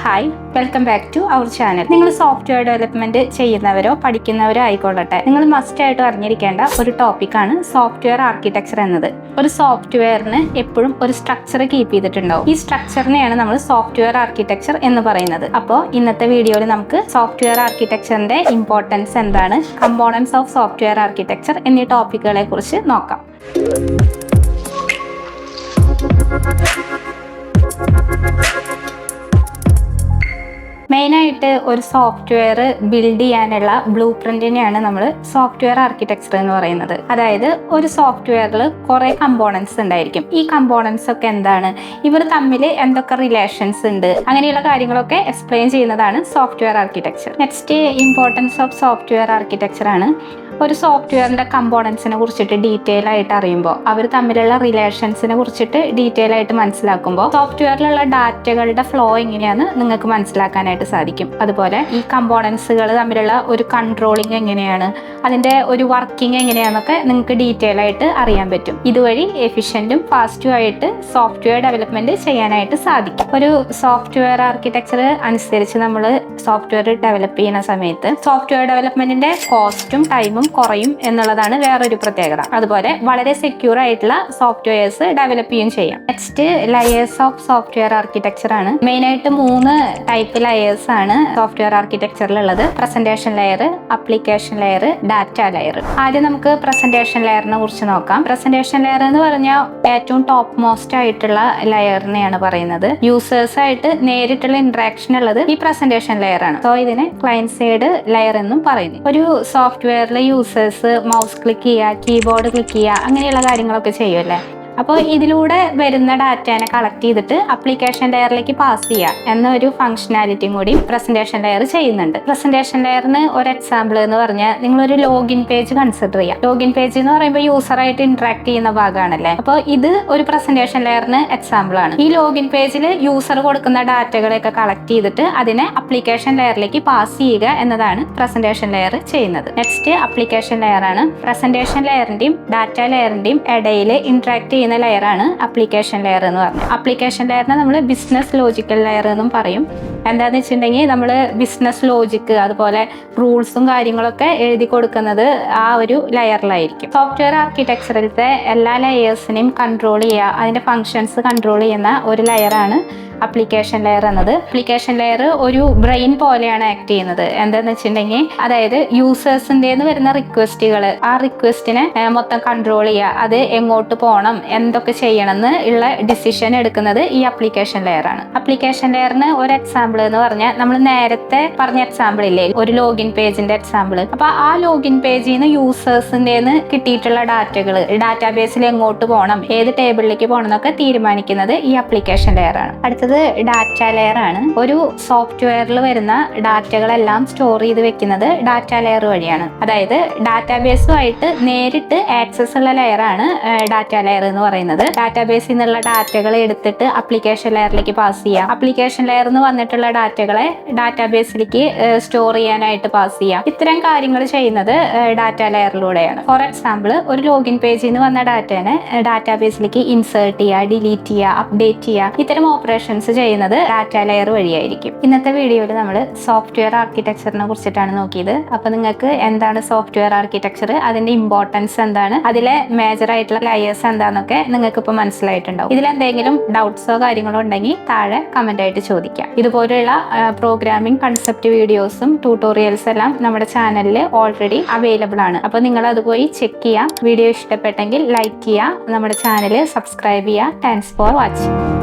Hi, welcome back to our channel. നിങ്ങൾ software development ചെയ്യുന്നവരോ പഠിക്കുന്നവരോ ആയിക്കൊള്ളട്ടെ, നിങ്ങൾ മസ്റ്റ് ആയിട്ട് അറിഞ്ഞിരിക്കേണ്ട ഒരു ടോപ്പിക്കാണ് സോഫ്റ്റ്വെയർ ആർക്കിടെക്ചർ എന്നത്. ഒരു സോഫ്റ്റ്വെയറിന് എപ്പോഴും ഒരു സ്ട്രക്ചർ കീപ്പ് ചെയ്തിട്ടുണ്ടാവും. ഈ സ്ട്രക്ചറിനെയാണ് നമ്മൾ സോഫ്റ്റ്വെയർ ആർക്കിടെക്ചർ എന്ന് പറയുന്നത്. അപ്പോൾ ഇന്നത്തെ വീഡിയോയിൽ നമുക്ക് സോഫ്റ്റ്വെയർ ആർക്കിടെക്ചറിന്റെ ഇമ്പോർട്ടൻസ് എന്താണ്, കമ്പോണൻസ് ഓഫ് സോഫ്റ്റ്വെയർ ആർക്കിടെക്ചർ എന്നീ ടോപ്പിക്കുകളെ കുറിച്ച് നോക്കാം. മെയിനായിട്ട് ഒരു സോഫ്റ്റ്വെയർ ബിൽഡ് ചെയ്യാനുള്ള ബ്ലൂ പ്രിന്റിനെയാണ് നമ്മൾ സോഫ്റ്റ്വെയർ ആർക്കിടെക്ചർ എന്ന് പറയുന്നത്. അതായത് ഒരു സോഫ്റ്റ്വെയറിൽ കുറേ കമ്പോണൻസ് ഉണ്ടായിരിക്കും. ഈ കമ്പോണൻസ് ഒക്കെ എന്താണ്, ഇവർ തമ്മിൽ എന്തൊക്കെ റിലേഷൻസ് ഉണ്ട്, അങ്ങനെയുള്ള കാര്യങ്ങളൊക്കെ എക്സ്പ്ലെയിൻ ചെയ്യുന്നതാണ് software architecture. Next importance of software architecture ആണ്. ഒരു സോഫ്റ്റ്വെയറിന്റെ കമ്പോണൻസിനെ കുറിച്ചിട്ട് ഡീറ്റെയിൽ ആയിട്ട് അറിയുമ്പോൾ, അവർ തമ്മിലുള്ള റിലേഷൻസിനെ കുറിച്ചിട്ട് ഡീറ്റെയിൽ ആയിട്ട് മനസ്സിലാക്കുമ്പോൾ സോഫ്റ്റ്വെയറിലുള്ള ഡാറ്റകളുടെ ഫ്ലോ എങ്ങനെയാണ് നിങ്ങൾക്ക് മനസ്സിലാക്കാനായിട്ട് സാധിക്കും. അതുപോലെ ഈ കമ്പോണൻസുകൾ തമ്മിലുള്ള ഒരു കൺട്രോളിങ് എങ്ങനെയാണ്, അതിന്റെ ഒരു വർക്കിംഗ് എങ്ങനെയാണെന്നൊക്കെ നിങ്ങൾക്ക് ഡീറ്റെയിൽ ആയിട്ട് അറിയാൻ പറ്റും. ഇതുവഴി എഫിഷ്യന്റും ഫാസ്റ്റും ആയിട്ട് സോഫ്റ്റ്വെയർ ഡെവലപ്മെന്റ് ചെയ്യാനായിട്ട് സാധിക്കും. ഒരു സോഫ്റ്റ്വെയർ ആർക്കിടെക്ചർ അനുസരിച്ച് നമ്മൾ സോഫ്റ്റ്വെയർ ഡെവലപ്പ് ചെയ്യുന്ന സമയത്ത് സോഫ്റ്റ്വെയർ ഡെവലപ്മെന്റിന്റെ കോസ്റ്റും ടൈമും കുറയും എന്നുള്ളതാണ് വേറൊരു പ്രത്യേകത. അതുപോലെ വളരെ സെക്യൂർ ആയിട്ടുള്ള സോഫ്റ്റ്വെയർസ് ഡെവലപ്പ് ചെയ്യുകയും ചെയ്യാം. Next layers of software architecture ആണ്. മെയിൻ ആയിട്ട് 3 ടൈപ്പ് ലെയേഴ്സ് ആണ് സോഫ്റ്റ്വെയർ ആർക്കിടെക്ചറിൽ ഉള്ളത്: presentation layer, application layer, data layer. ആദ്യം നമുക്ക് പ്രസന്റേഷൻ ലെയറിനെ കുറിച്ച് നോക്കാം. പ്രസന്റേഷൻ ലെയർ എന്ന് പറഞ്ഞാൽ ഏറ്റവും ടോപ്പ് മോസ്റ്റ് ആയിട്ടുള്ള ലെയറിനെയാണ് പറയുന്നത്. യൂസേഴ്സ് ആയിട്ട് നേരിട്ടുള്ള ഇന്ററാക്ഷൻ ഉള്ളത് ഈ പ്രസന്റേഷൻ ലെയർ ആണ്. സോ ഇതിനെ ക്ലയന്റ് സൈഡ് ലെയർ എന്നും പറയുന്നു. ഒരു സോഫ്റ്റ്വെയറിലെ യൂസേഴ്സ് മൗസ് ക്ലിക്ക് ചെയ്യുക, കീബോർഡ് ക്ലിക്ക് ചെയ്യുക, അങ്ങനെയുള്ള കാര്യങ്ങളൊക്കെ ചെയ്യുമല്ലേ. അപ്പോൾ ഇതിലൂടെ വരുന്ന ഡാറ്റനെ കളക്ട് ചെയ്തിട്ട് അപ്ലിക്കേഷൻ ലെയറിലേക്ക് പാസ് ചെയ്യുക എന്നൊരു ഫംഗ്ഷനാലിറ്റിയും കൂടി പ്രസന്റേഷൻ ലെയർ ചെയ്യുന്നുണ്ട്. പ്രസന്റേഷൻ ലെയറിന് ഒരു എക്സാമ്പിൾ എന്ന് പറഞ്ഞാൽ നിങ്ങളൊരു ലോഗിൻ പേജ് കൺസിഡർ ചെയ്യാം. ലോഗിൻ പേജ് എന്ന് പറയുമ്പോൾ യൂസറായിട്ട് ഇന്ററാക്ട് ചെയ്യുന്ന ഭാഗമാണല്ലേ. അപ്പോൾ ഇത് ഒരു പ്രസന്റേഷൻ ലെയറിന് എക്സാമ്പിൾ ആണ്. ഈ ലോഗിൻ പേജിൽ യൂസർ കൊടുക്കുന്ന ഡാറ്റകളെയൊക്കെ കളക്ട് ചെയ്തിട്ട് അതിനെ അപ്ലിക്കേഷൻ ലെയറിലേക്ക് പാസ് ചെയ്യുക എന്നതാണ് പ്രസന്റേഷൻ ലെയർ ചെയ്യുന്നത്. നെക്സ്റ്റ് അപ്ലിക്കേഷൻ ലെയർ ആണ്. പ്രസന്റേഷൻ ലെയറിന്റെയും ഡാറ്റ ലെയറിന്റെയും ഇടയിൽ ഇന്ററാക്ട് ചെയ്യുന്ന ലെയറാണ് അപ്ലിക്കേഷൻ ലെയർ എന്ന് പറഞ്ഞത്. അപ്ലിക്കേഷൻ ലെയറിനെ നമ്മൾ ബിസിനസ് ലോജിക്കൽ ലെയർ എന്നും പറയും. എന്താന്ന് വെച്ചിട്ടുണ്ടെങ്കിൽ നമ്മൾ ബിസിനസ് ലോജിക്ക്, അതുപോലെ റൂൾസും കാര്യങ്ങളൊക്കെ എഴുതി കൊടുക്കുന്നത് ആ ഒരു ലെയറിലായിരിക്കും. സോഫ്റ്റ്വെയർ ആർക്കിടെക്ചറിലത്തെ എല്ലാ ലെയേഴ്സിനെയും കൺട്രോൾ ചെയ്യുക, അതിന്റെ ഫങ്ഷൻസ് കൺട്രോൾ ചെയ്യുന്ന ഒരു ലെയറാണ് അപ്ലിക്കേഷൻ ലെയർ എന്നത്. അപ്ലിക്കേഷൻ ലെയർ ഒരു ബ്രെയിൻ പോലെയാണ് ആക്ട് ചെയ്യുന്നത്. എന്താന്ന് വെച്ചിട്ടുണ്ടെങ്കിൽ അതായത് യൂസേഴ്സിന്റെ വരുന്ന റിക്വസ്റ്റുകൾ, ആ റിക്വസ്റ്റിനെ മൊത്തം കൺട്രോൾ ചെയ്യുക, അത് എങ്ങോട്ട് പോകണം, എന്തൊക്കെ ചെയ്യണം എന്ന് ഉള്ള ഡിസിഷൻ എടുക്കുന്നത് ഈ അപ്ലിക്കേഷൻ ലെയർ ആണ്. അപ്ലിക്കേഷൻ ലെയറിന് ഒരു എക്സാമ്പിൾ എന്ന് പറഞ്ഞാൽ നമ്മൾ നേരത്തെ പറഞ്ഞ എക്സാമ്പിൾ ഇല്ലേ, ഒരു ലോഗിൻ പേജിന്റെ എക്സാമ്പിൾ. അപ്പൊ ആ ലോഗിൻ പേജിൽ നിന്ന് യൂസേഴ്സിന്റെ കിട്ടിയിട്ടുള്ള ഡാറ്റകൾ ഡാറ്റാബേസിൽ എങ്ങോട്ട് പോകണം, ഏത് ടേബിളിലേക്ക് പോകണം എന്നൊക്കെ തീരുമാനിക്കുന്നത് ഈ അപ്ലിക്കേഷൻ ലെയർ ആണ്. അടുത്തത് ഡാറ്റ ലെയർ ആണ്. ഒരു സോഫ്റ്റ്വെയറിൽ വരുന്ന ഡാറ്റകളെല്ലാം സ്റ്റോർ ചെയ്ത് വെക്കുന്നത് ഡാറ്റ ലെയർ വഴിയാണ്. അതായത് ഡാറ്റാബേസുമായിട്ട് നേരിട്ട് ആക്സസ് ഉള്ള ലെയർ ആണ് ഡാറ്റ ലെയർ എന്ന് പറയുന്നത്. ഡാറ്റാബേസിൽ നിന്നുള്ള ഡാറ്റകൾ എടുത്തിട്ട് അപ്ലിക്കേഷൻ ലെയറിലേക്ക് പാസ് ചെയ്യാം. അപ്ലിക്കേഷൻ ലെയറിൽ നിന്ന് വന്നിട്ടുള്ള ഡാറ്റകളെ ഡാറ്റാബേസിലേക്ക് സ്റ്റോർ ചെയ്യാനായിട്ട് പാസ് ചെയ്യാം. ഇത്തരം കാര്യങ്ങൾ ചെയ്യുന്നത് ഡാറ്റ ലെയറിലൂടെയാണ്. ഫോർ എക്സാമ്പിൾ, ഒരു ലോഗിൻ പേജിൽ നിന്ന് വന്ന ഡാറ്റനെ ഡാറ്റാബേസിലേക്ക് ഇൻസേർട്ട് ചെയ്യുക, ഡിലീറ്റ് ചെയ്യുക, അപ്ഡേറ്റ് ചെയ്യുക, ഇത്തരം ഓപ്പറേഷൻസ് ചെയ്യുന്നത് ഡാറ്റ ലെയർ വഴിയായിരിക്കും. ഇന്നത്തെ വീഡിയോയിൽ നമ്മൾ സോഫ്റ്റ്വെയർ ആർക്കിടെക്ചറിനെ കുറിച്ചിട്ടാണ് നോക്കിയത്. അപ്പൊ നിങ്ങൾക്ക് എന്താണ് സോഫ്റ്റ്വെയർ ആർക്കിടെക്ചർ, അതിന്റെ ഇമ്പോർട്ടൻസ് എന്താണ്, അതിലെ മേജർ ആയിട്ടുള്ള ലെയേഴ്സ് എന്താണെന്നൊക്കെ നിങ്ങൾക്ക് ഇപ്പോൾ മനസ്സിലായിട്ടുണ്ടാവും. ഇതിലെന്തെങ്കിലും ഡൗട്ട്സോ കാര്യങ്ങളോ ഉണ്ടെങ്കിൽ താഴെ കമന്റ് ആയിട്ട് ചോദിക്കാം. ഇതുപോലെയുള്ള പ്രോഗ്രാമിംഗ് കൺസെപ്റ്റ് വീഡിയോസും ട്യൂട്ടോറിയൽസ് എല്ലാം നമ്മുടെ ചാനലിൽ ഓൾറെഡി അവൈലബിൾ ആണ്. അപ്പോൾ നിങ്ങൾ അത് പോയി ചെക്ക് ചെയ്യുക. വീഡിയോ ഇഷ്ടപ്പെട്ടെങ്കിൽ ലൈക്ക് ചെയ്യുക, നമ്മുടെ ചാനൽ സബ്സ്ക്രൈബ് ചെയ്യുക. Thanks for watching.